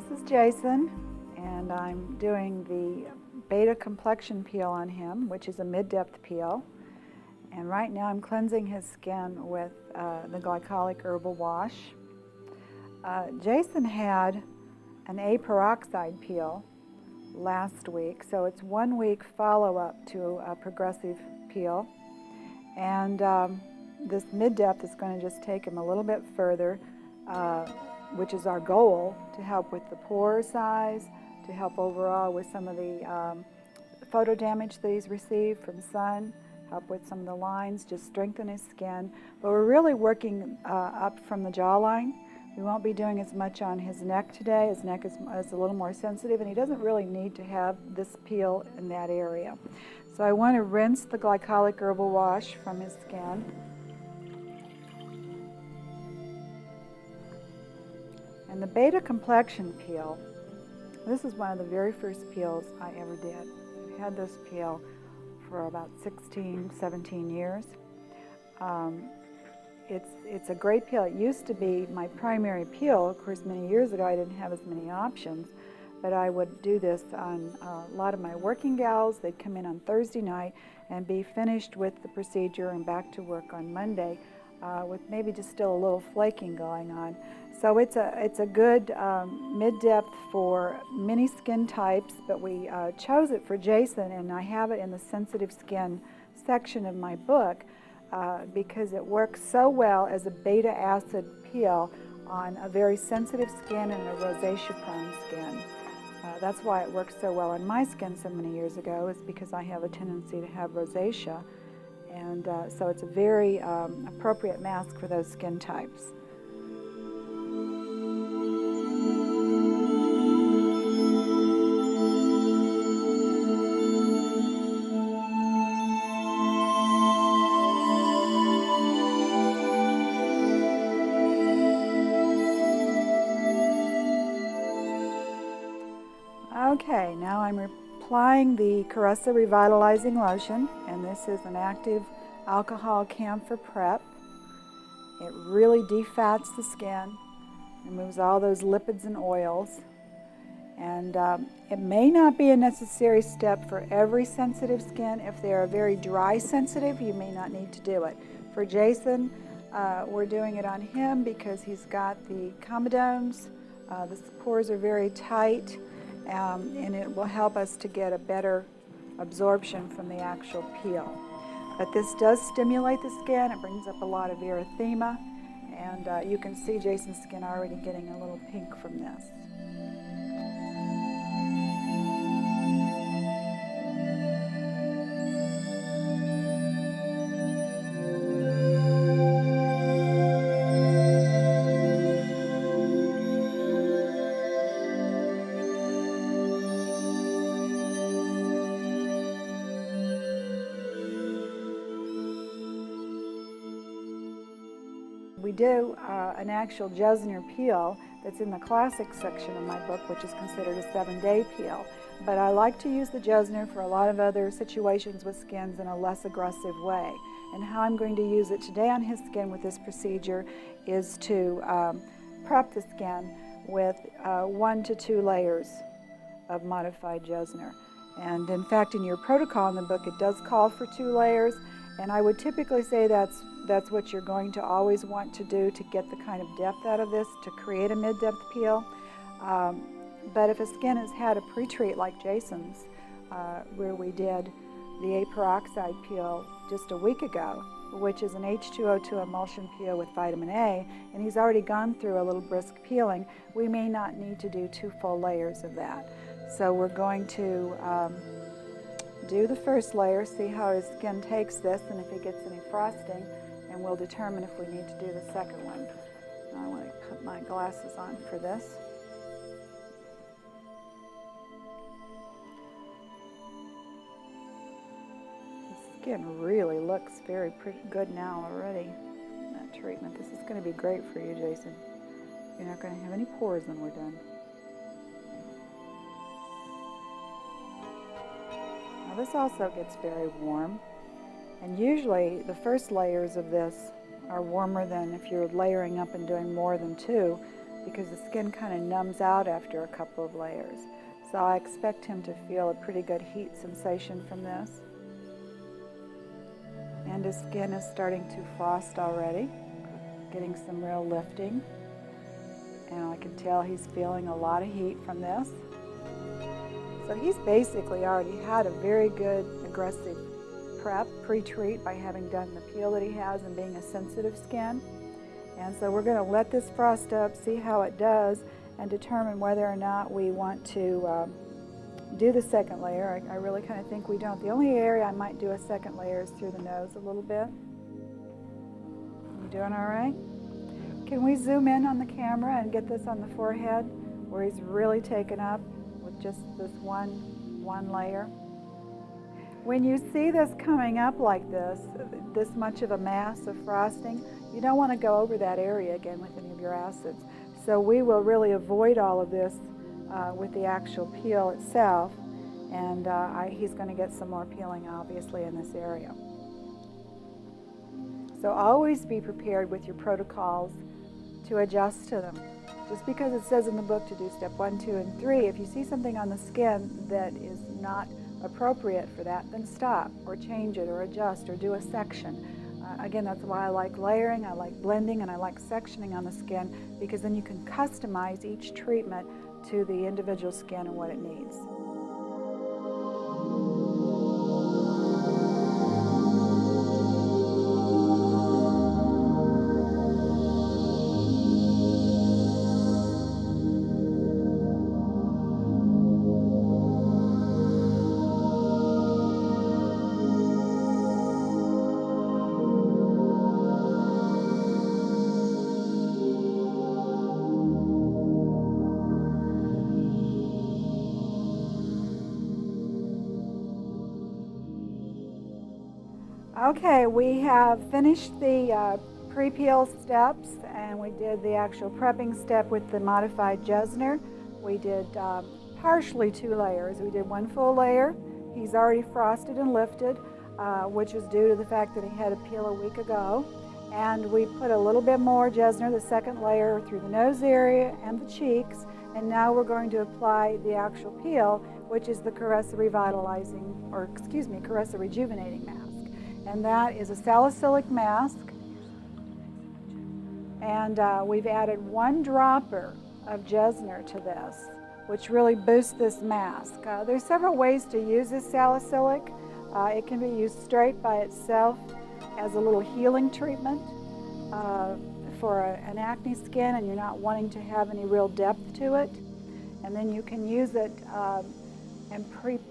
This is Jason, and I'm doing the Beta Complexion peel on him, which is a mid-depth peel. And right now I'm cleansing his skin with the glycolic herbal wash. Jason had an A peroxide peel last week, so it's 1 week follow-up to a progressive peel. And this mid-depth is going to just take him a little bit further, which is our goal, to help with the pore size, to help overall with some of the photo damage that he's received from sun, help with some of the lines, just strengthen his skin. But we're really working up from the jawline. We won't be doing as much on his neck today. His neck is a little more sensitive, and he doesn't really need to have this peel in that area. So I want to rinse the glycolic herbal wash from his skin. And the Beta Complexion peel, this is one of the very first peels I ever did. I've had this peel for about 16, 17 years. It's a great peel. It used to be my primary peel. Of course, many years ago I didn't have as many options, but I would do this on a lot of my working gals. They'd come in on Thursday night and be finished with the procedure and back to work on Monday with maybe just still a little flaking going on. So it's a good mid-depth for many skin types, but we chose it for Jason, and I have it in the sensitive skin section of my book because it works so well as a beta acid peel on a very sensitive skin and a rosacea-prone skin. That's why it works so well on my skin so many years ago, is because I have a tendency to have rosacea, and so it's a very appropriate mask for those skin types. Okay, now I'm applying the Caressa Revitalizing Lotion, and this is an active alcohol camphor prep. It really defats the skin, removes all those lipids and oils, and it may not be a necessary step for every sensitive skin. If they are very dry sensitive, you may not need to do it. For Jason, we're doing it on him because he's got the comedones. The pores are very tight. And it will help us to get a better absorption from the actual peel. But this does stimulate the skin. It brings up a lot of erythema, and you can see Jason's skin already getting a little pink from this. We do an actual Jesner peel that's in the classic section of my book, which is considered a 7-day peel. But I like to use the Jesner for a lot of other situations with skins in a less aggressive way. And how I'm going to use it today on his skin with this procedure is to prep the skin with 1 to 2 layers of modified Jesner. And in fact, in your protocol in the book, it does call for 2 layers. And I would typically say that's what you're going to always want to do to get the kind of depth out of this, to create a mid-depth peel. But if a skin has had a pre-treat like Jason's, where we did the A peroxide peel just a week ago, which is an H2O2 emulsion peel with vitamin A, and he's already gone through a little brisk peeling, we may not need to do 2 full layers of that. So we're going to do the first layer, see how his skin takes this, and if he gets any frosting, and we'll determine if we need to do the second one. I want to put my glasses on for this. His skin really looks very pretty good now already. That treatment. This is going to be great for you, Jason. You're not going to have any pores when we're done. Now this also gets very warm, and usually the first layers of this are warmer than if you're layering up and doing more than 2. because the skin kind of numbs out after a couple of layers. So I expect him to feel a pretty good heat sensation from this. And his skin is starting to frost already, getting some real lifting. And I can tell he's feeling a lot of heat from this. So he's basically already had a very good aggressive prep, pre-treat, by having done the peel that he has and being a sensitive skin. And so we're going to let this frost up, see how it does, and determine whether or not we want to do the second layer. I really kind of think we don't. The only area I might do a second layer is through the nose a little bit. You doing all right? Can we zoom in on the camera and get this on the forehead where he's really taken up with just this one layer? When you see this coming up like this much of a mass of frosting, you don't want to go over that area again with any of your acids. So we will really avoid all of this with the actual peel itself, and he's going to get some more peeling obviously in this area. So always be prepared with your protocols to adjust to them. Just because it says in the book to do step 1, 2, and 3, if you see something on the skin that is not appropriate for that, then stop or change it or adjust or do a section. Again, that's why I like layering, I like blending, and I like sectioning on the skin, because then you can customize each treatment to the individual skin and what it needs. Okay, we have finished the pre-peel steps, and we did the actual prepping step with the modified Jesner. We did partially 2 layers. We did 1 full layer. He's already frosted and lifted, which is due to the fact that he had a peel a week ago. And we put a little bit more Jesner, the second layer, through the nose area and the cheeks. And now we're going to apply the actual peel, which is the Caressa Caressa Rejuvenating Mask. And that is a salicylic mask. And we've added 1 dropper of Jesner to this, which really boosts this mask. There's several ways to use this salicylic. It can be used straight by itself as a little healing treatment for an acne skin and you're not wanting to have any real depth to it. And then you can use it and prep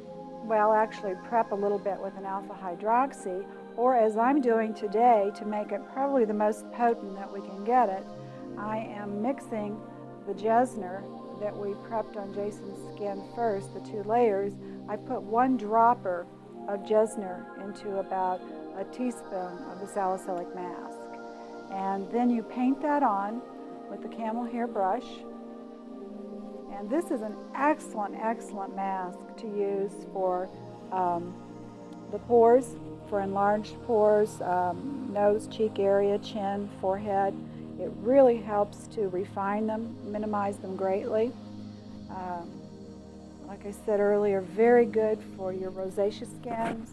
a little bit with an alpha hydroxy, or as I'm doing today to make it probably the most potent that we can get it, I am mixing the Jesner that we prepped on Jason's skin first, the 2 layers. I put 1 dropper of Jesner into about a teaspoon of the salicylic mask. And then you paint that on with the camel hair brush. And this is an excellent, excellent mask to use for the pores, for enlarged pores, nose, cheek area, chin, forehead. It really helps to refine them, minimize them greatly. Like I said earlier, very good for your rosacea skins,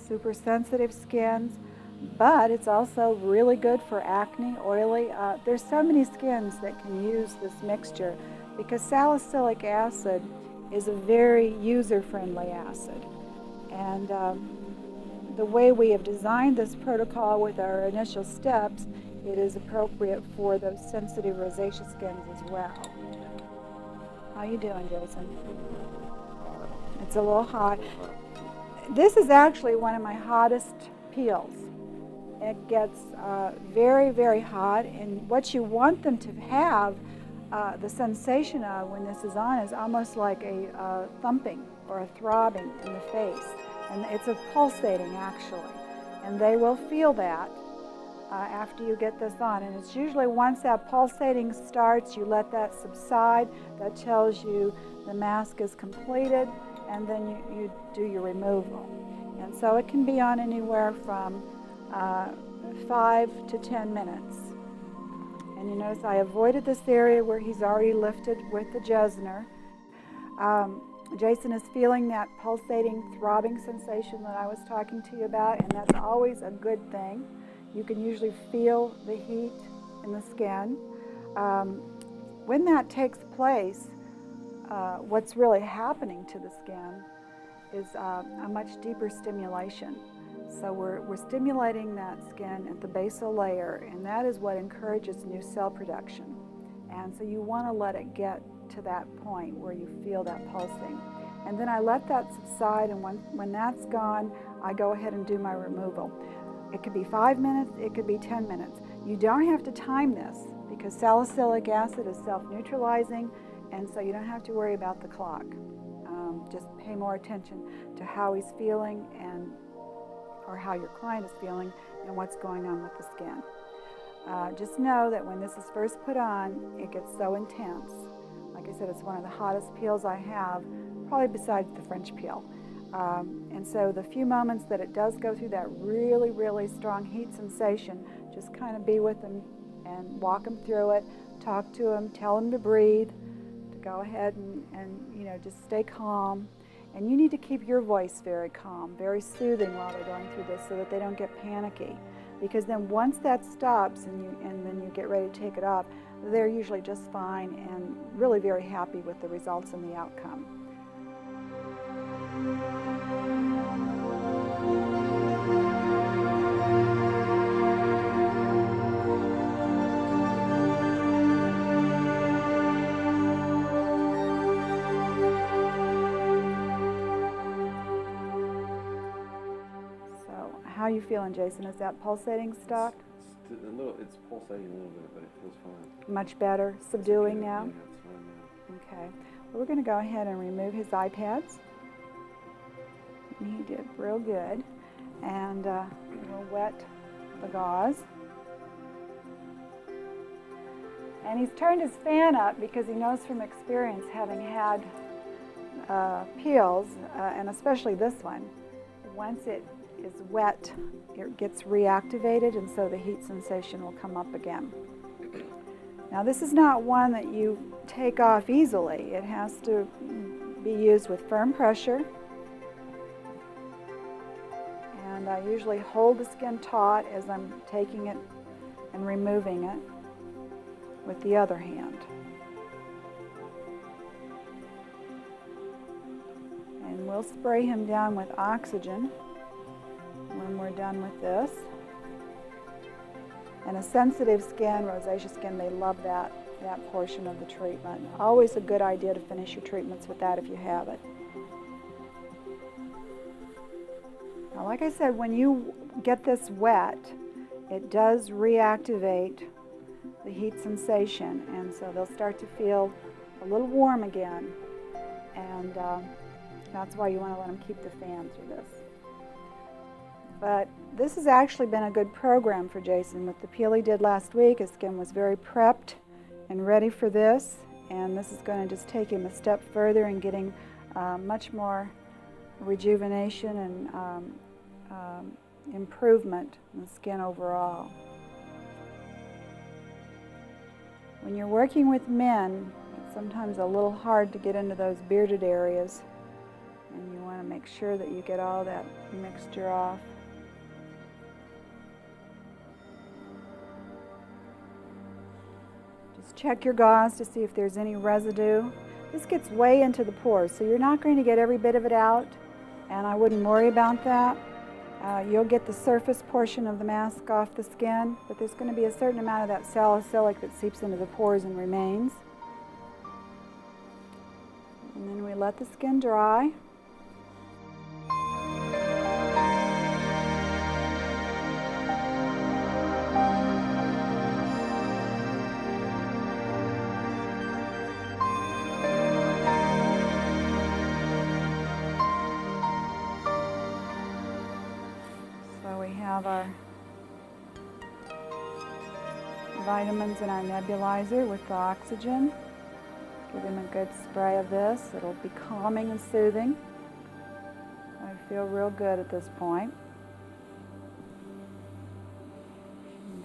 super sensitive skins, but it's also really good for acne, oily. There's so many skins that can use this mixture because salicylic acid is a very user-friendly acid. And the way we have designed this protocol with our initial steps, it is appropriate for those sensitive rosacea skins as well. How you doing, Jason? It's a little hot. This is actually one of my hottest peels. It gets very, very hot, and what you want them to have, the sensation of when this is on is almost like a thumping or a throbbing in the face. And it's a pulsating, actually. And they will feel that after you get this on. And it's usually once that pulsating starts, you let that subside. That tells you the mask is completed, and then you do your removal. And so it can be on anywhere from 5 to 10 minutes. And you notice I avoided this area where he's already lifted with the Jesner. Jason is feeling that pulsating, throbbing sensation that I was talking to you about, and that's always a good thing. You can usually feel the heat in the skin. When that takes place, what's really happening to the skin is a much deeper stimulation. So we're stimulating that skin at the basal layer, and that is what encourages new cell production. And so you want to let it get to that point where you feel that pulsing. And then I let that subside, and when that's gone, I go ahead and do my removal. It could be 5 minutes, it could be 10 minutes. You don't have to time this because salicylic acid is self-neutralizing, and so you don't have to worry about the clock. Just pay more attention to how he's feeling or how your client is feeling and what's going on with the skin. Just know that when this is first put on, it gets so intense. Like I said, it's one of the hottest peels I have, probably besides the French peel. And so the few moments that it does go through that really, really strong heat sensation, just kind of be with them and walk them through it, talk to them, tell them to breathe, to go ahead and just stay calm. And you need to keep your voice very calm, very soothing while they're going through this so that they don't get panicky. Because then once that stops and then you get ready to take it off, they're usually just fine and really very happy with the results and the outcome. How are you feeling, Jason? Is that pulsating stopped? It's pulsating a little bit, but it feels fine. Much better? Subduing now? Yeah, it's fine now. Okay. Well, we're going to go ahead and remove his iPads. And he did real good. And we'll wet the gauze. And he's turned his fan up because he knows from experience, having had peels, and especially this one, once it is wet, it gets reactivated, and so the heat sensation will come up again. Now, this is not one that you take off easily. It has to be used with firm pressure. And I usually hold the skin taut as I'm taking it and removing it with the other hand. And we'll spray him down with oxygen when we're done with this. And a sensitive skin, rosacea skin, they love that portion of the treatment. Always a good idea to finish your treatments with that if you have it. Now, like I said, when you get this wet, it does reactivate the heat sensation, and so they'll start to feel a little warm again. And that's why you want to let them keep the fan through this. But this has actually been a good program for Jason. With the peel he did last week, his skin was very prepped and ready for this. And this is going to just take him a step further in getting much more rejuvenation and improvement in the skin overall. When you're working with men, it's sometimes a little hard to get into those bearded areas. And you want to make sure that you get all that mixture off. Just check your gauze to see if there's any residue. This gets way into the pores, so you're not going to get every bit of it out, and I wouldn't worry about that. You'll get the surface portion of the mask off the skin, but there's going to be a certain amount of that salicylic that seeps into the pores and remains. And then we let the skin dry. Have our vitamins in our nebulizer with the oxygen. Give him a good spray of this. It'll be calming and soothing. I feel real good at this point.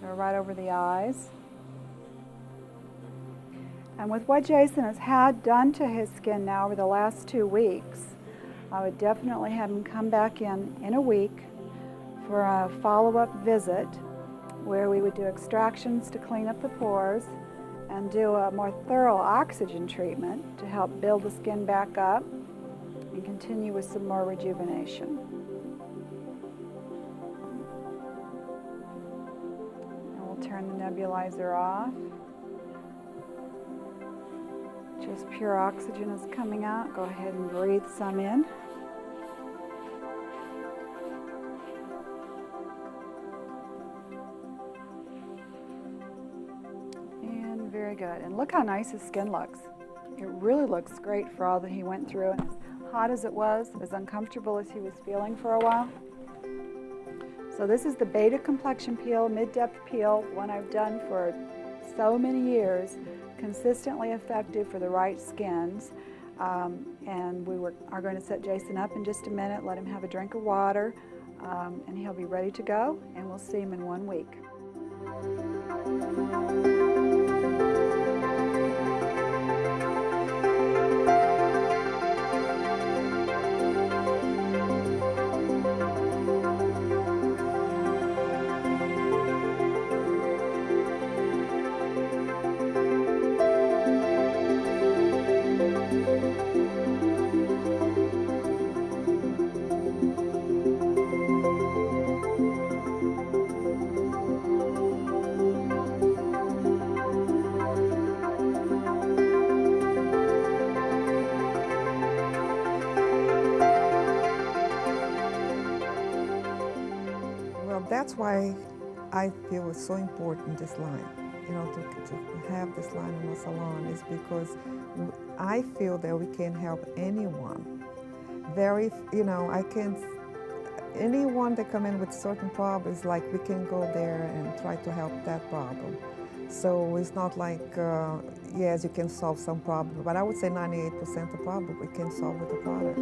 Go right over the eyes. And with what Jason has had done to his skin now over the last 2 weeks, I would definitely have him come back in a week for a follow-up visit where we would do extractions to clean up the pores and do a more thorough oxygen treatment to help build the skin back up and continue with some more rejuvenation. And we'll turn the nebulizer off. Just pure oxygen is coming out. Go ahead and breathe some in. And very good. And look how nice his skin looks. It really looks great for all that he went through. And as hot as it was, as uncomfortable as he was feeling for a while. So this is the Beta Complexion Peel, mid-depth peel, one I've done for so many years, consistently effective for the right skins. And we are going to set Jason up in just a minute, let him have a drink of water, and he'll be ready to go, and we'll see him in 1 week. That's why I feel it's so important, this line, to have this line in the salon, is because I feel that we can help anyone. Anyone that come in with certain problems, like we can go there and try to help that problem. So it's not like, yes, you can solve some problem, but I would say 98% of the problem we can solve with the product.